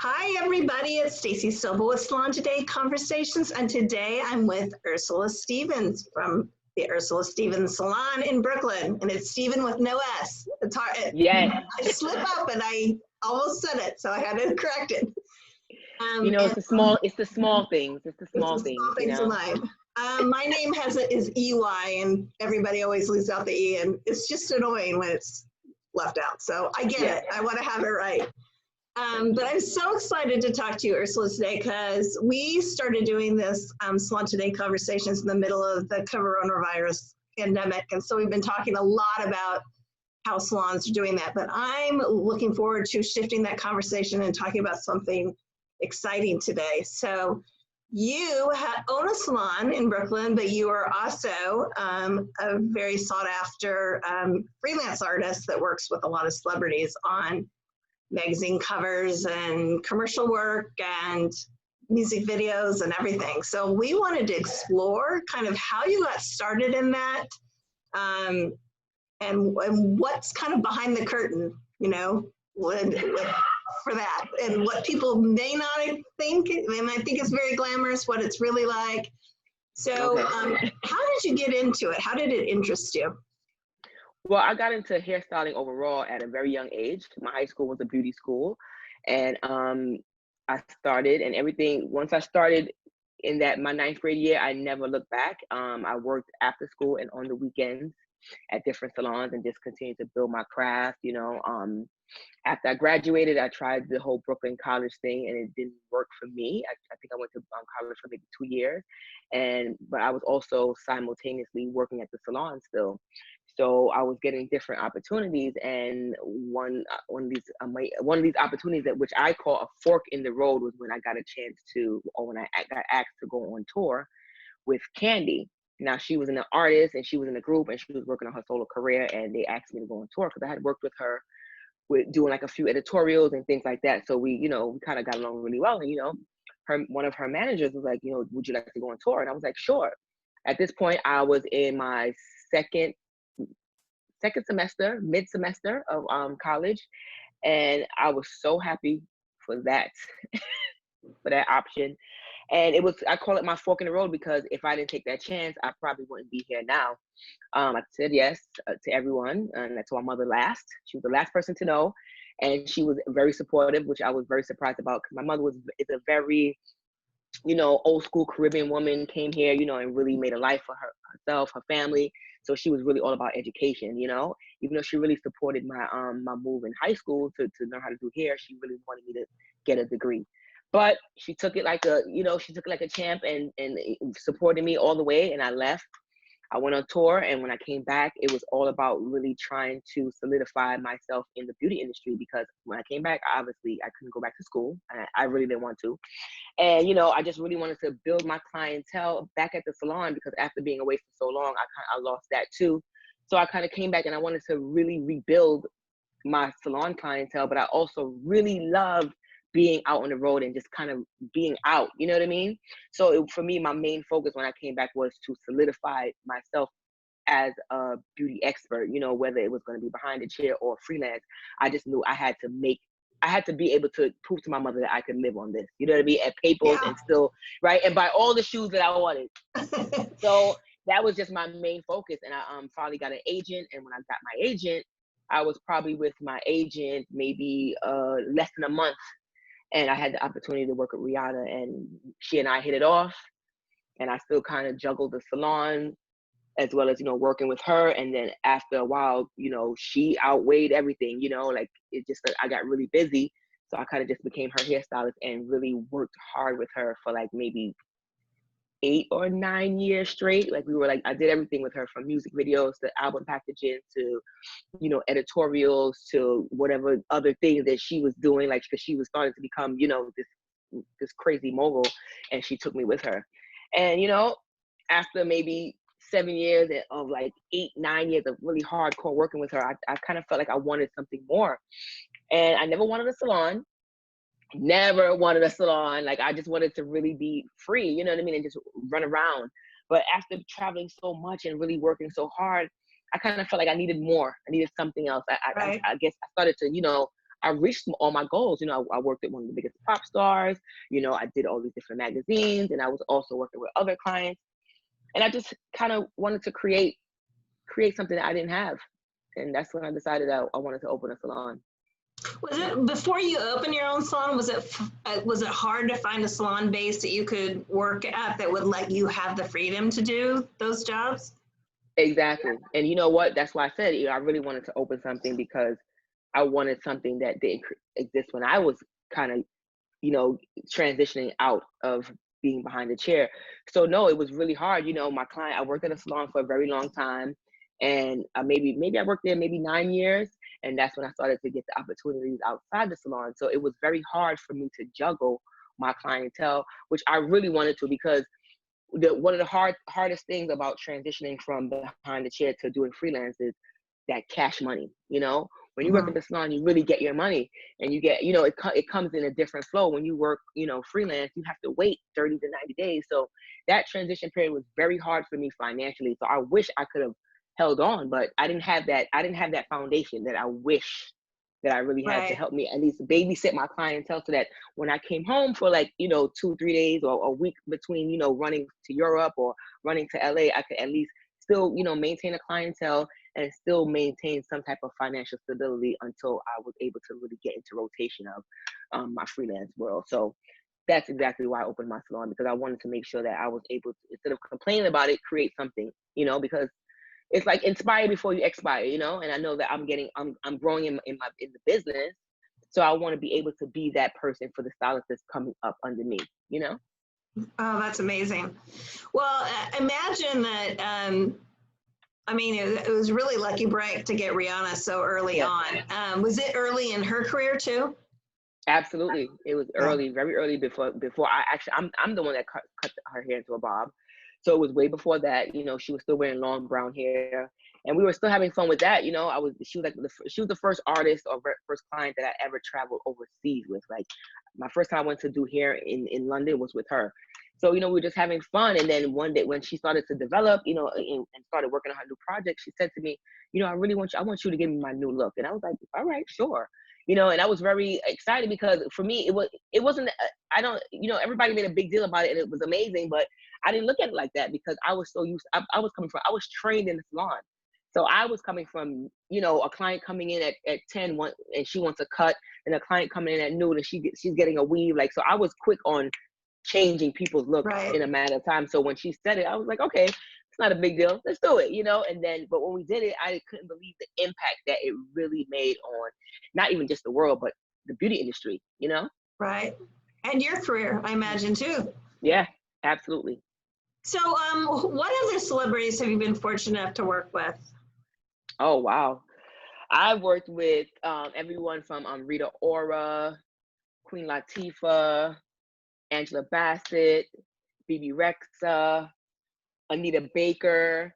Hi, everybody. It's Stacey Sobel with Salon Today Conversations, and today I'm with Ursula Stevens from the Ursula Stevens Salon in Brooklyn, and it's Stephen with no S. It's hard. Yes. I slip up, and I almost said it, so I had to correct it. It's the small things. It's the small things, in life. My name is EY, and everybody always leaves out the E, and it's just annoying when it's left out. So I get it. I want to have it right. But I'm so excited to talk to you, Ursula, today, because we started doing this Salon Today Conversations in the middle of the coronavirus pandemic. And so we've been talking a lot about how salons are doing that. But I'm looking forward to shifting that conversation and talking about something exciting today. So you own a salon in Brooklyn, but you are also a very sought after freelance artist that works with a lot of celebrities on magazine covers and commercial work and music videos and everything. So we wanted to explore kind of how you got started in that and what's kind of behind the curtain, for that, and what people may not think. They might think it's very glamorous, what it's really like. So how did you get into it? How did it interest you? Well, I got into hairstyling overall at a very young age. My high school was a beauty school, and I started, and everything. Once I started in my ninth grade year, I never looked back. I worked after school and on the weekends at different salons, and just continued to build my craft. After I graduated, I tried the whole Brooklyn college thing, and it didn't work for me. I think I went to college for maybe 2 years, but I was also simultaneously working at the salon still. So I was getting different opportunities, and one of these opportunities which I call a fork in the road was when I got a chance to, or when I got asked to go on tour with Candy. Now, she was an artist, and she was in a group, and she was working on her solo career, and they asked me to go on tour because I had worked with her with doing like a few editorials and things like that. So we kind of got along really well. And one of her managers was like, would you like to go on tour? And I was like, sure. At this point, I was in my second semester, mid-semester of college, and I was so happy for that for that option. And I call it my fork in the road, because if I didn't take that chance, I probably wouldn't be here now. I said yes to everyone, and I told my mother last. She was the last person to know, and she was very supportive, which I was very surprised about, because my mother is a very old school Caribbean woman, came here, and really made a life for herself, her family. So she was really all about education, even though she really supported my move in high school to learn how to do hair. She really wanted me to get a degree, but she took it like a champ, and supported me all the way. And I left. I went on tour, and when I came back, it was all about really trying to solidify myself in the beauty industry, because when I came back, obviously I couldn't go back to school. I really didn't want to. And, I just really wanted to build my clientele back at the salon, because after being away for so long, I lost that too. So I kind of came back, and I wanted to really rebuild my salon clientele, but I also really loved being out on the road and just kind of being out, you know what I mean? So for me, my main focus when I came back was to solidify myself as a beauty expert, whether it was going to be behind the chair or freelance. I just knew I had to be able to prove to my mother that I could live on this, you know what I mean? At Paypal and still, right? And buy all the shoes that I wanted. So that was just my main focus. And I finally got an agent. And when I got my agent, I was probably with my agent maybe less than a month. And I had the opportunity to work with Rihanna, and she and I hit it off. And I still kind of juggled the salon as well as, working with her. And then after a while, she outweighed everything, I got really busy. So I kind of just became her hairstylist and really worked hard with her for like maybe 8 or 9 years straight. I did everything with her, from music videos to album packaging to, editorials to whatever other things that she was doing, because she was starting to become, this crazy mogul, and she took me with her. And, after maybe 7 years of 8, 9 years of really hardcore working with her, I kind of felt like I wanted something more. And I never wanted a salon. I just wanted to really be free, you know what I mean? And just run around. But after traveling so much and really working so hard, I kind of felt like I needed more. I needed something else. I guess I started to, I reached all my goals. You know, I worked at one of the biggest pop stars. You know, I did all these different magazines, and I was also working with other clients. And I just kind of wanted to create something that I didn't have. And that's when I decided I wanted to open a salon. Was it before you opened your own salon? Was it hard to find a salon base that you could work at that would let you have the freedom to do those jobs? Exactly. And you know what? That's why I said, you know, I really wanted to open something because I wanted something that didn't exist when I was kind of, you know, transitioning out of being behind the chair. So no, it was really hard. You know, I worked at a salon for a very long time, and maybe I worked there maybe 9 years, and that's when I started to get the opportunities outside the salon. So it was very hard for me to juggle my clientele, which I really wanted to, because one of the hardest things about transitioning from behind the chair to doing freelance is that cash money. You know, when you work at the salon, you really get your money, and you get, you know, it comes in a different flow. When you work, you know, freelance, you have to wait 30 to 90 days. So that transition period was very hard for me financially. So I wish I could have held on, but I didn't have that foundation that I wish that I really had to help me at least babysit my clientele, so that when I came home for, like, you know, 2-3 days or a week between, you know, running to Europe or running to LA, I could at least still, you know, maintain a clientele and still maintain some type of financial stability until I was able to really get into rotation of my freelance world. So that's exactly why I opened my salon, because I wanted to make sure that I was able to, instead of complaining about it, create something, you know, because it's like inspire before you expire, you know. And I know that I'm growing in the business, so I want to be able to be that person for the stylists that's coming up under me, you know. Oh, that's amazing. Well, imagine that. I mean, it was really lucky break to get Rihanna so early on. Was it early in her career too? Absolutely, it was early, very early before I actually. I'm the one that cut her hair into a bob. So it was way before that. You know, she was still wearing long brown hair, and we were still having fun with that. You know, she was the first artist or first client that I ever traveled overseas with. Like, my first time I went to do hair in London was with her. So, you know, we were just having fun. And then one day when she started to develop, you know, and started working on her new project, she said to me, you know, I want you to give me my new look. And I was like, all right, sure. You know, and I was very excited, because for me, it wasn't, I don't, you know, everybody made a big deal about it and it was amazing, but I didn't look at it like that, because I was so used, I was trained in the salon. So I was coming from, you know, a client coming in at 10 and she wants a cut, and a client coming in at noon and she's getting a weave. Like, so I was quick on changing people's looks in a matter of time. So when she said it, I was like, okay, it's not a big deal. Let's do it, you know? And then, but when we did it, I couldn't believe the impact that it really made on not even just the world, but the beauty industry, you know? Right. And your career, I imagine, too. Yeah, absolutely. So what other celebrities have you been fortunate enough to work with? Oh, wow. I've worked with everyone from Rita Ora, Queen Latifah, Angela Bassett, BB Rexa, Anita Baker,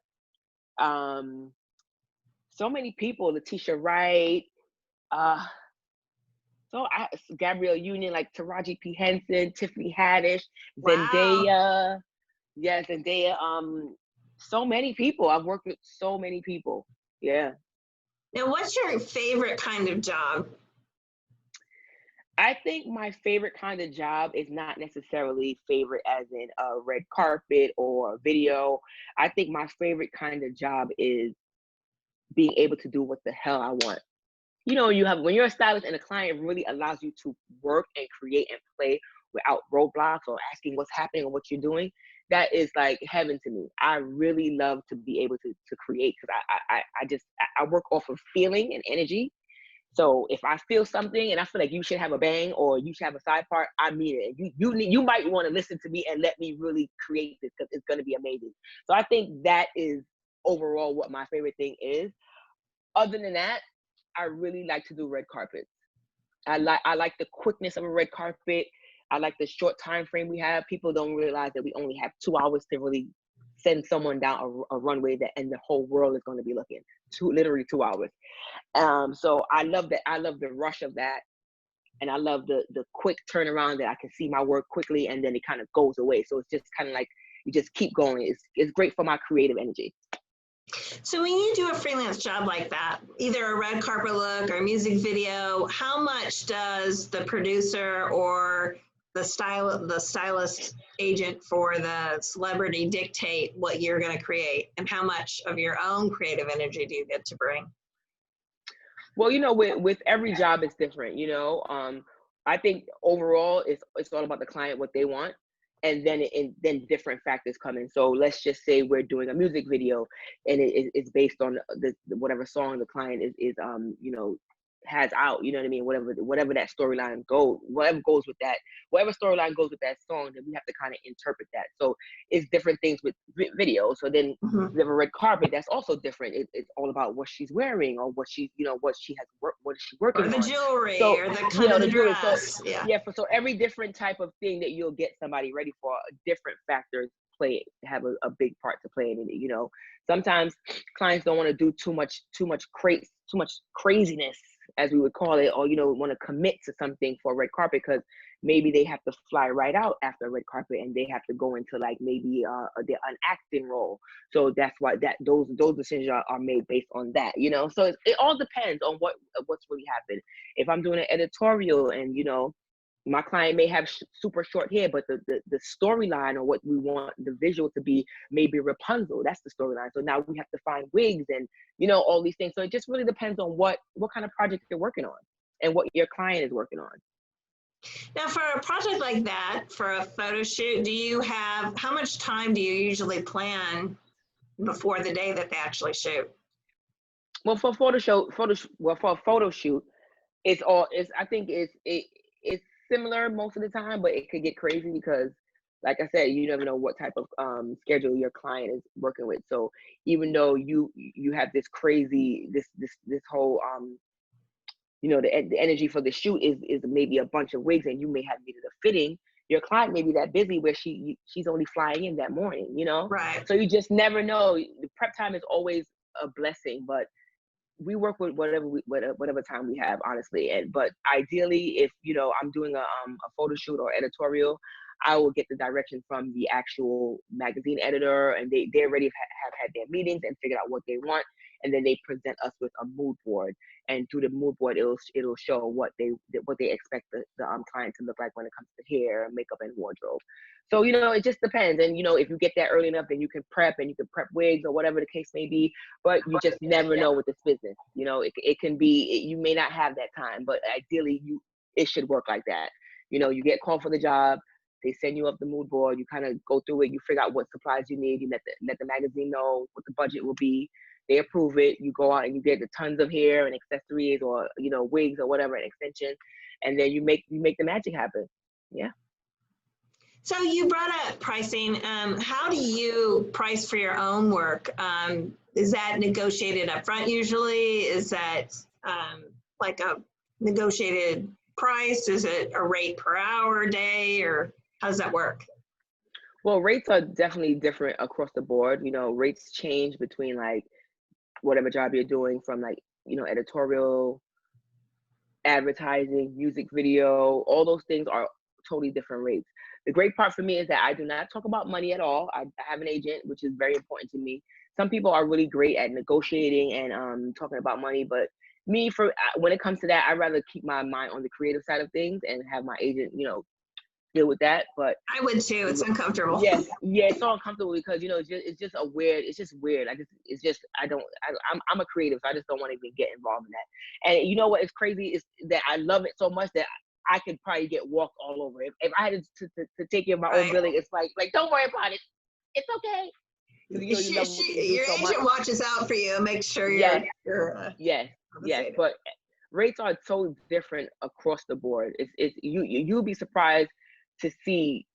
so many people, Letitia Wright, Gabrielle Union, like Taraji P. Henson, Tiffany Haddish, Zendaya. Yes, Zendaya. So many people. I've worked with so many people. Yeah. Now, what's your favorite kind of job? I think my favorite kind of job is not necessarily favorite as in a red carpet or video. I think my favorite kind of job is being able to do what the hell I want. You know, when you're a stylist and a client really allows you to work and create and play without roadblocks or asking what's happening or what you're doing, that is like heaven to me. I really love to be able to create, because I work off of feeling and energy. So if I feel something and I feel like you should have a bang or you should have a side part, I mean it. You might want to listen to me and let me really create this, because it's going to be amazing. So I think that is overall what my favorite thing is. Other than that, I really like to do red carpets. I like the quickness of a red carpet. I like the short time frame we have. People don't realize that we only have 2 hours to really send someone down a runway and the whole world is going to be looking. Literally 2 hours. So I love that. I love the rush of that. And I love the quick turnaround that I can see my work quickly and then it kind of goes away. So it's just kind of like you just keep going. It's great for my creative energy. So when you do a freelance job like that, either a red carpet look or a music video, how much does the producer or the stylist agent for the celebrity dictate what you're going to create, and how much of your own creative energy do you get to bring? Well, with every job it's different, I think overall it's all about the client, what they want. And then different factors come in. So let's just say we're doing a music video and it's based on whatever song the client is has out, you know what I mean? Whatever that storyline whatever storyline goes with that song, then we have to kind of interpret that. So it's different things with video. So then we have a red carpet, that's also different. It's all about what she's wearing, or what she what is she working Or the on. jewelry, So or the cut of the jewelry. dress. So every different type of thing that you'll get somebody ready for, different factors have a big part to play in it. Sometimes clients don't want to do too much craziness, as we would call it, or want to commit to something for a red carpet, because maybe they have to fly right out after a red carpet and they have to go into like maybe an acting role. So that's why those decisions are made based on that. So it all depends on what's really happened. If I'm doing an editorial and my client may have super short hair, but the storyline, or what we want the visual to be, maybe Rapunzel. That's the storyline. So now we have to find wigs and all these things. So it just really depends on what kind of project you're working on and what your client is working on. Now, for a project like that, for a photo shoot, how much time do you usually plan before the day that they actually shoot? Well, for a photo shoot, I think it's similar most of the time, but it could get crazy because, like I said, you never know what type of schedule your client is working with. So even though you have this crazy this whole the energy for the shoot is maybe a bunch of wigs, and you may have needed a fitting, your client may be that busy where she's only flying in that morning. Right. So you just never know. The prep time is always a blessing, but we work with whatever time we have, honestly. But ideally, if I'm doing a photo shoot or editorial, I will get the direction from the actual magazine editor, and they already have had their meetings and figured out what they want, and then they present us with a mood board. And through the mood board, it'll show what they expect the client to look like when it comes to hair, makeup, and wardrobe. So it just depends. And if you get that early enough, then you can prep wigs or whatever the case may be. But you just never know with this business. It can be, you may not have that time, but ideally it should work like that. You get called for the job, they send you up the mood board, you kind of go through it, you figure out what supplies you need, you let the magazine know what the budget will be, they approve it, you go out and you get the tons of hair and accessories, or wigs or whatever, and extensions, and then you make the magic happen. Yeah. So you brought up pricing. How do you price for your own work? Is that negotiated up front usually? Is that like a negotiated price? Is it a rate per hour, day, or how does that work? Well, rates are definitely different across the board. Rates change between like whatever job you're doing, from like, editorial, advertising, music video, all those things are totally different rates. The great part for me is that I do not talk about money at all. I have an agent, which is very important to me. Some people are really great at negotiating and talking about money, but me, when it comes to that, I'd rather keep my mind on the creative side of things and have my agent, deal with that. But I would too. It's uncomfortable. Yeah, it's so uncomfortable because it's just weird. I'm a creative, so I just don't want to even get involved in that. And you know what is crazy is that I love it so much that I could probably get walked all over. If I had to take care of my own billing, it's like don't worry about it. It's okay. Your agent watches out for you and makes sure you're yes. But rates are so different across the board. You'll be surprised to see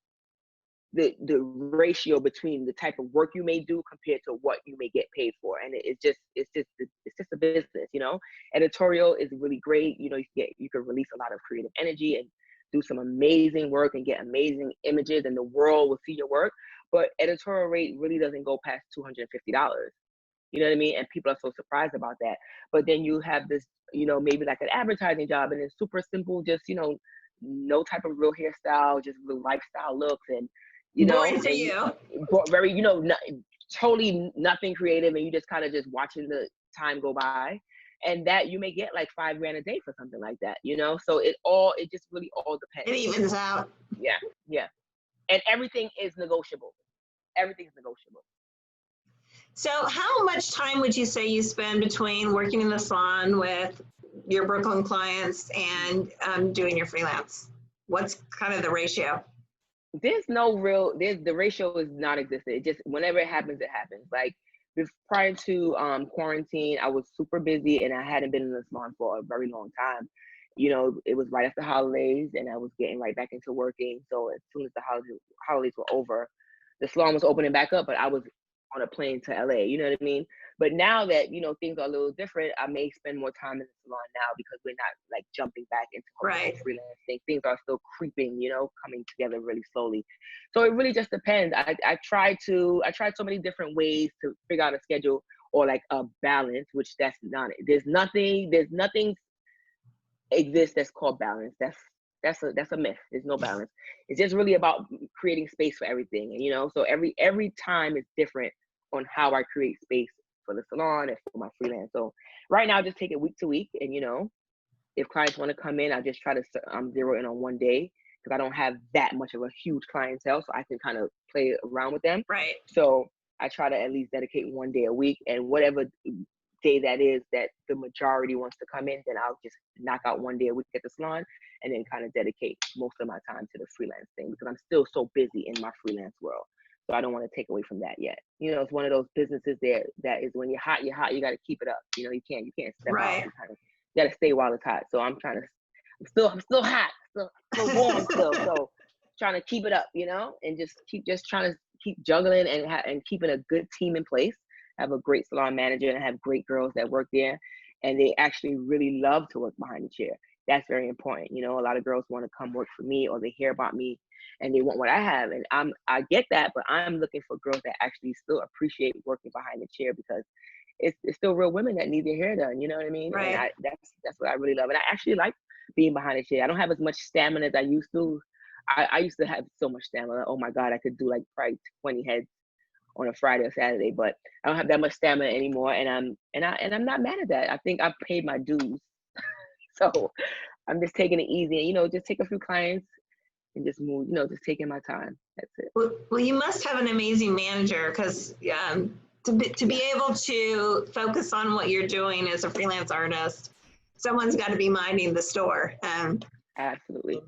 the ratio between the type of work you may do compared to what you may get paid for. And it's just a business. Editorial is really great. You can release a lot of creative energy and do some amazing work and get amazing images, and the world will see your work. But editorial rate really doesn't go past $250. You know what I mean? And people are so surprised about that. But then you have this, maybe like an advertising job, and it's super simple, just, no type of real hairstyle, just real lifestyle looks, and, boring for you. Very, totally nothing creative, and you just kind of just watching the time go by, and that you may get like $5 grand a day for something like that, you know? So it just really all It depends. evens out. Yeah, yeah. And everything is negotiable. Everything's negotiable. So how much time would you say you spend between working in the salon with your Brooklyn clients and doing your freelance? What's kind of the ratio? There's no real, the ratio is not existent. It just, whenever it happens, it happens. Like prior to quarantine, I was super busy and I hadn't been in the salon for a very long time. You know, it was right after holidays and I was getting right back into working. So as soon as the holidays were over, the salon was opening back up, but I was on a plane to LA, you know what I mean? But now that, you know, things are a little different, I may spend more time in the salon now because we're not like jumping back into freelance thing. Things are still creeping, you know, coming together really slowly. So it really just depends. I tried so many different ways to figure out a schedule or like a balance, which there's nothing exists that's called balance. That's a myth. There's no balance. It's just really about creating space for everything. And, you know, so every time is different on how I create space for the salon and for my freelance. So right now, I just take it week to week. And, you know, if clients want to come in, I just try to zero in on one day because I don't have that much of a huge clientele. So I can kind of play around with them. Right. So I try to at least dedicate one day a week, and whatever day that is that the majority wants to come in, then I'll just knock out one day a week at the salon and then kind of dedicate most of my time to the freelance thing because I'm still so busy in my freelance world. So I don't want to take away from that yet. You know, it's one of those businesses that is when you're hot, you got to keep it up. You know, you can't step out. You got to stay while it's hot. So I'm still hot, still warm still. So trying to keep it up, you know, and just trying to keep juggling and keeping a good team in place. Have a great salon manager and have great girls that work there, and they actually really love to work behind the chair. That's very important. You know, a lot of girls want to come work for me, or they hear about me and they want what I have, and I get that, but I'm looking for girls that actually still appreciate working behind the chair because it's still real women that need their hair done. You know what I mean? Right. And that's what I really love, and I actually like being behind the chair. I don't have as much stamina as I used to. I used to have so much stamina. Oh my God, I could do like probably 20 heads on a Friday or Saturday, but I don't have that much stamina anymore, and I'm not mad at that. I think I've paid my dues, so I'm just taking it easy, and, you know, just take a few clients and just move. You know, just taking my time. That's it. Well, you must have an amazing manager because to be able to focus on what you're doing as a freelance artist, someone's got to be minding the store. Absolutely.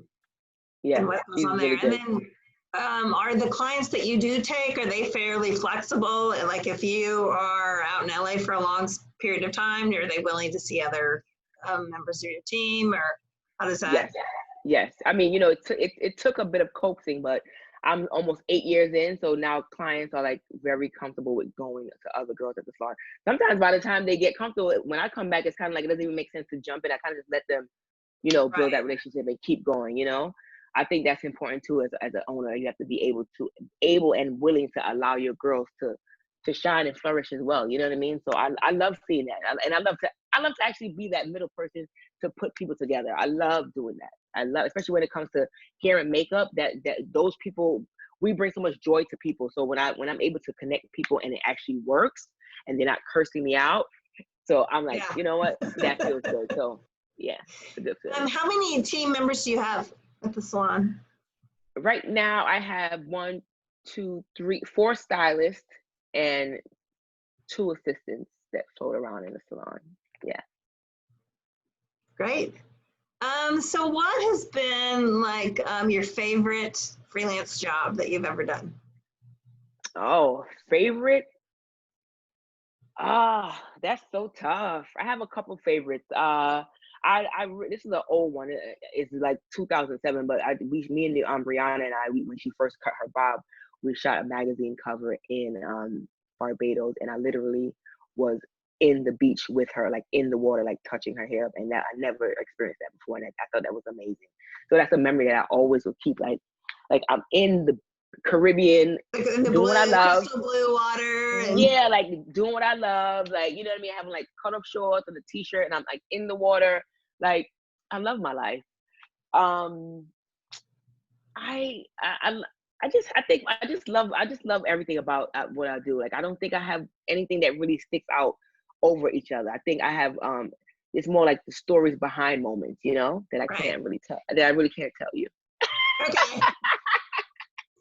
Yeah. And what goes on there, and then. Are the clients that you do take, are they fairly flexible? Like if you are out in LA for a long period of time, are they willing to see other members of your team, or how does that? Yes. I mean, you know, it took a bit of coaxing, but I'm almost 8 years in. So now clients are like very comfortable with going to other girls at the salon. Sometimes by the time they get comfortable, when I come back, it's kind of like, it doesn't even make sense to jump in. I kind of just let them, you know, build that relationship and keep going, you know? I think that's important too as an owner. You have to be able and willing to allow your girls to shine and flourish as well. You know what I mean? So I love seeing that, and I love to actually be that middle person to put people together. I love doing that. I love, especially when it comes to hair and makeup, that those people, we bring so much joy to people. So when I'm able to connect people and it actually works and they're not cursing me out, so I'm like, you know what, that feels good. So yeah, it's a good feeling. How many team members do you have at the salon? Right now, I have 4 stylists and 2 assistants that float around in the salon. Yeah. Great. So what has been like your favorite freelance job that you've ever done? Oh, favorite? That's so tough. I have a couple favorites. This is an old one. It's like 2007, but me and Rihanna and I, when she first cut her bob, we shot a magazine cover in Barbados, and I literally was in the beach with her, like in the water, like touching her hair up, and that I never experienced that before, and I thought that was amazing. So that's a memory that I always will keep. Like I'm in the Caribbean, like in the doing what I love, crystal blue water. And... yeah, like doing what I love, like, you know what I mean, having like cut off shorts and a t-shirt, and I'm like in the water. Like, I love my life. I I just love everything about what I do. Like, I don't think I have anything that really sticks out over each other. I think I have, it's more like the stories behind moments, you know, that I Right. can't really tell, that I really can't tell you. Okay.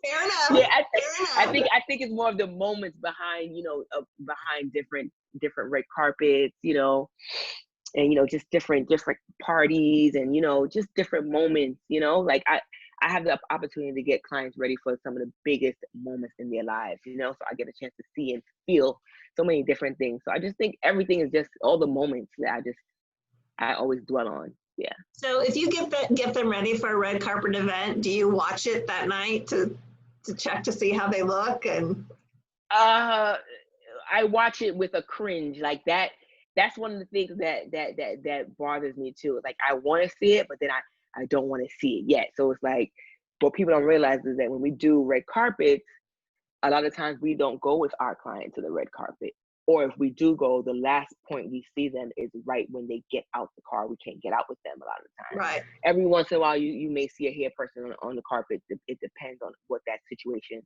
Fair enough. Yeah, Fair enough. I think it's more of the moments behind, you know, behind different red carpets, you know, and, you know, just different parties, and, you know, just different moments, you know, like I have the opportunity to get clients ready for some of the biggest moments in their lives, you know, so I get a chance to see and feel so many different things. So I just think everything is just all the moments that I always dwell on. Yeah. So if you get them ready for a red carpet event, do you watch it that night to check to see how they look? And I watch it with a cringe like that. That's one of the things that bothers me too. Like, I want to see it, but then I don't want to see it yet. So it's like, what people don't realize is that when we do red carpets, a lot of times we don't go with our client to the red carpet. Or if we do go, the last point we see them is right when they get out the car. We can't get out with them a lot of the time. right. Every once in a while, you may see a hair person on the carpet. It depends on what that situation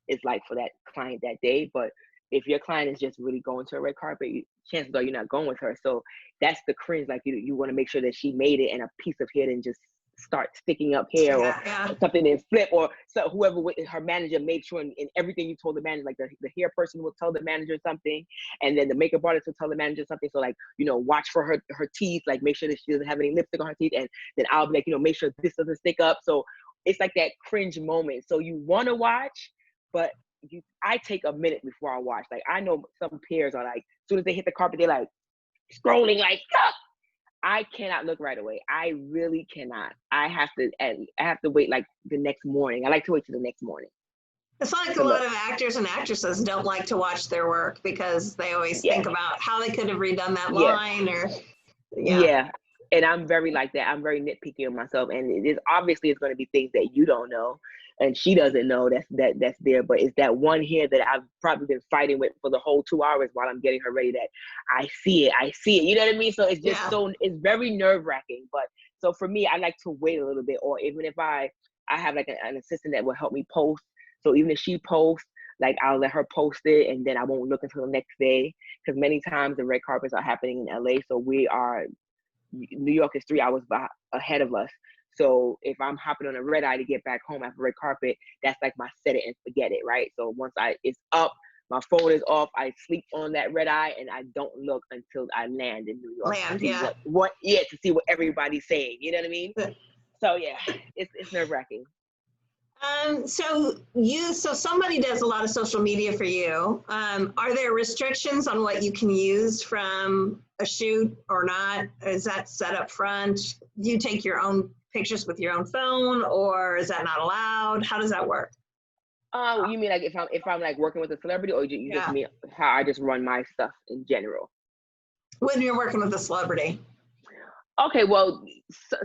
is like for that client that day. But if your client is just really going to a red carpet, chances are you're not going with her. So that's the cringe. Like, you want to make sure that she made it, and a piece of hair didn't just start sticking up hair, or something didn't flip, or so whoever her manager made sure, and everything you told the manager, like the hair person will tell the manager something, and then the makeup artist will tell the manager something. So, like, you know, watch for her teeth, like make sure that she doesn't have any lipstick on her teeth, and then I'll be like, you know, make sure this doesn't stick up. So it's like that cringe moment. So you want to watch, but I take a minute before I watch. Like, I know some peers are like, as soon as they hit the carpet, they're like scrolling, like, ah! I cannot look right away. I really cannot. I have to wait like the next morning. I like to wait till the next morning. It's like a lot of actors and actresses don't like to watch their work because they always think about how they could have redone that line, or yeah. And I'm very like that. I'm very nitpicky on myself, and it is obviously it's going to be things that you don't know, and she doesn't know that's there. But it's that one here that I've probably been fighting with for the whole 2 hours while I'm getting her ready. That I see it. You know what I mean? So it's just it's very nerve wracking. But so for me, I like to wait a little bit, or even if I have like an assistant that will help me post. So even if she posts, like, I'll let her post it, and then I won't look until the next day, because many times the red carpets are happening in LA. So New York is 3 hours ahead of us. So if I'm hopping on a red eye to get back home after red carpet, that's like my set it and forget it, right? So once it's up, my phone is off, I sleep on that red eye, and I don't look until I land in New York. To see what everybody's saying. You know what I mean? So yeah, it's nerve wracking. So somebody does a lot of social media for you. Are there restrictions on what you can use from a shoot or not? Is that set up front? Do you take your own pictures with your own phone, or is that not allowed? How does that work? You mean like if I'm like working with a celebrity, or you just mean how I just run my stuff in general? When you're working with a celebrity. Okay, well,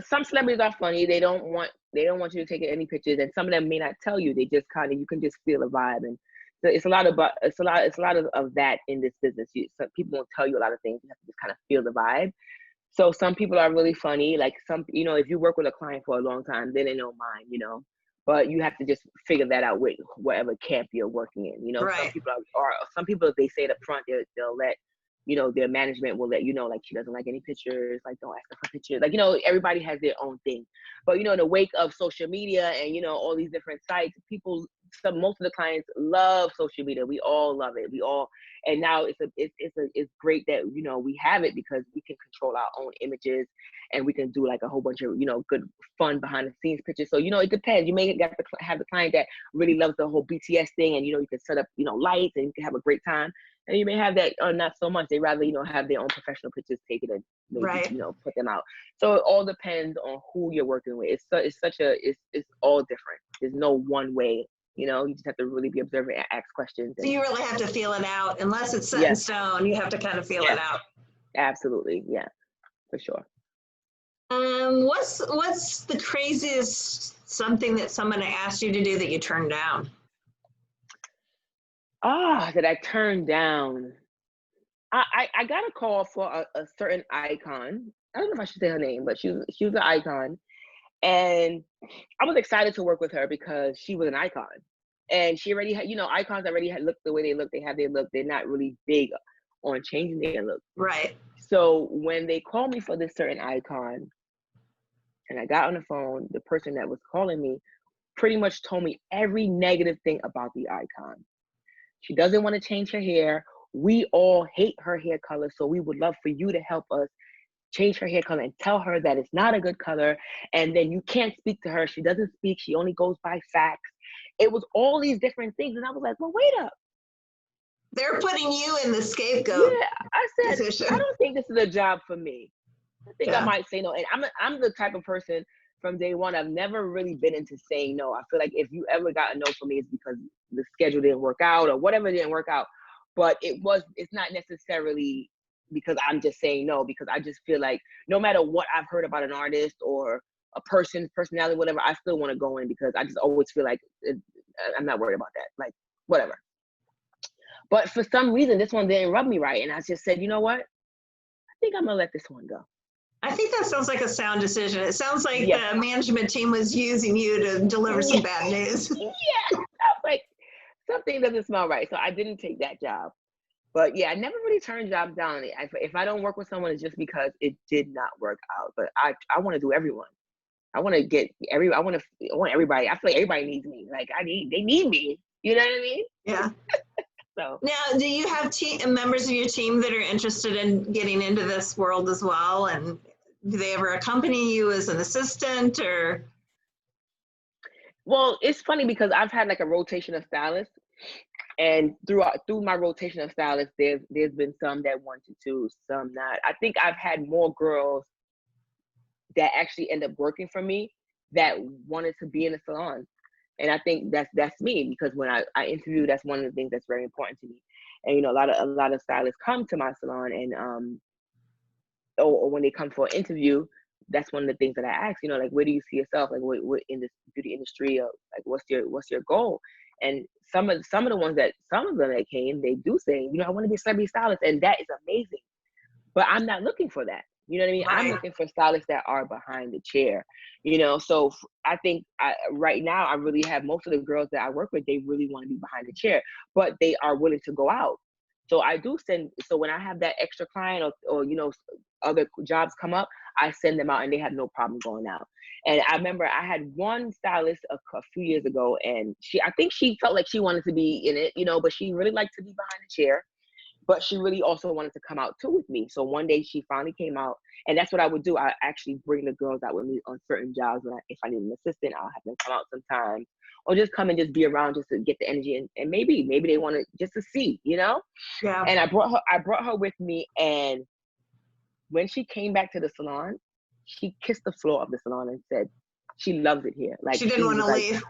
some celebrities are funny. They don't want you to take any pictures, and some of them may not tell you. They just you can just feel a vibe, and so it's a lot of that in this business. Some people won't tell you a lot of things. You have to just kind of feel the vibe. So some people are really funny. Like, some, you know, if you work with a client for a long time, then they don't mind, you know. But you have to just figure that out with whatever camp you're working in. You know, right. Some people, if they say it up front, they'll let, you know, their management will let you know, like, she doesn't like any pictures, like, don't ask her for pictures. Like, you know, everybody has their own thing. But, you know, in the wake of social media and, you know, all these different sites, most of the clients love social media. We all love it. And now it's great that, you know, we have it, because we can control our own images, and we can do like a whole bunch of, you know, good fun behind the scenes pictures. So, you know, it depends. You may have the client that really loves the whole BTS thing, and, you know, you can set up, you know, lights, and you can have a great time. And you may have that, not so much. They rather, you know, have their own professional pictures taken and maybe, you know, put them out. So it all depends on who you're working with. It's all different. There's no one way, you know. You just have to really be observant and ask questions. So you really have to feel it out. Unless it's set in stone, you have to kind of feel it out. Absolutely. Yeah, for sure. What's the craziest something that someone asked you to do that you turned down? That I turned down. I got a call for a certain icon. I don't know if I should say her name, but she was an icon, and I was excited to work with her because she was an icon. And she already had, icons already had looked the way they look. They have their look. They're not really big on changing their look. Right. So when they called me for this certain icon, and I got on the phone, the person that was calling me pretty much told me every negative thing about the icon. She doesn't want to change her hair. We all hate her hair color, so we would love for you to help us change her hair color and tell her that it's not a good color. And then you can't speak to her. She doesn't speak. She only goes by facts. It was all these different things. And I was like, well, wait up. They're putting you in the scapegoat. Yeah, I said, position. I don't think this is a job for me. I think I might say no. And I'm the type of person from day one, I've never really been into saying no. I feel like if you ever got a no from me, it's because the schedule didn't work out or whatever didn't work out. But it's not necessarily because I'm just saying no, because I just feel like no matter what I've heard about an artist or a person's personality, whatever, I still want to go in because I just always feel like I'm not worried about that. Like, whatever. But for some reason, this one didn't rub me right. And I just said, you know what? I think I'm going to let this one go. I think that sounds like a sound decision. It sounds like the management team was using you to deliver some bad news. Yeah. I was like, something doesn't smell right. So I didn't take that job. But yeah, I never really turned jobs down. If I don't work with someone, it's just because it did not work out. But I want to do everyone. I want to get I want everybody. I feel like everybody needs me. Like they need me. You know what I mean? Yeah. So now, do you have members of your team that are interested in getting into this world as well? And do they ever accompany you as an assistant or? Well, it's funny because I've had like a rotation of stylists, and through my rotation of stylists, there's been some that wanted to, some not. I think I've had more girls that actually end up working for me that wanted to be in a salon. And I think that's me, because when I interview, that's one of the things that's very important to me. And a lot of stylists come to my salon, and or when they come for an interview, that's one of the things that I ask. Like, where do you see yourself? Like, what in this beauty industry? Or like, what's your goal? And some of the ones some of them that came, they do say, I want to be a celebrity stylist, and that is amazing. But I'm not looking for that. You know what I mean? Right. I'm looking for stylists that are behind the chair, So I think right now I really have most of the girls that I work with, they really want to be behind the chair, but they are willing to go out. So I do so when I have that extra client or other jobs come up, I send them out and they have no problem going out. And I remember I had one stylist a few years ago, and I think she felt like she wanted to be in it, but she really liked to be behind the chair. But she really also wanted to come out too with me. So one day she finally came out, and that's what I would do. I actually bring the girls out with me on certain jobs. If I need an assistant, I'll have them come out sometimes, or just come and just be around just to get the energy. And maybe they want to just to see, Yeah. And I brought her with me, and when she came back to the salon, she kissed the floor of the salon and said she loves it here. Like, she didn't want to leave.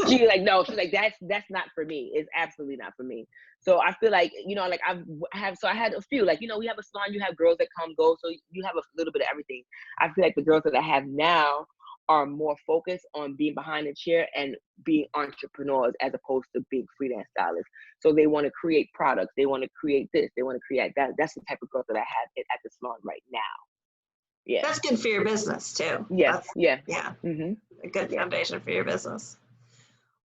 She's like, that's not for me. It's absolutely not for me. So I feel like, like I had a few, like, we have a salon, you have girls that come, go. So you have a little bit of everything. I feel like the girls that I have now are more focused on being behind the chair and being entrepreneurs as opposed to being freelance stylists. So they want to create products. They want to create this. They want to create that. That's the type of girls that I have at the salon right now. Yeah. That's good for your business too. Yeah. Yeah. Mm-hmm. A good foundation for your business.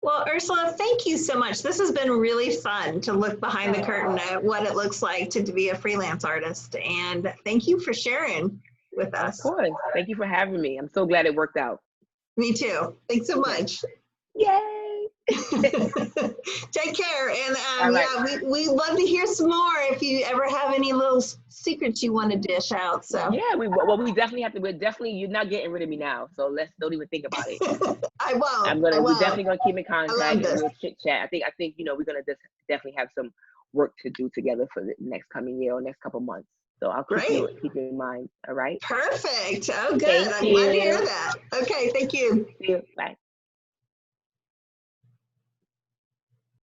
Well, Ursula, thank you so much. This has been really fun to look behind the curtain at what it looks like to be a freelance artist. And thank you for sharing with us. Of course. Thank you for having me. I'm so glad it worked out. Me too. Thanks so much. Yay. Take care. And we'd love to hear some more if you ever have any little secrets you want to dish out. So yeah, we definitely have to. You're not getting rid of me now, so don't even think about it. I won't. We're definitely gonna keep in contact and we'll chit chat. I think we're gonna definitely have some work to do together for the next coming year or next couple months. So I'll keep you in mind. All right. Perfect. Oh, good. I'm glad to hear that. Okay. Thank you. See you. Bye.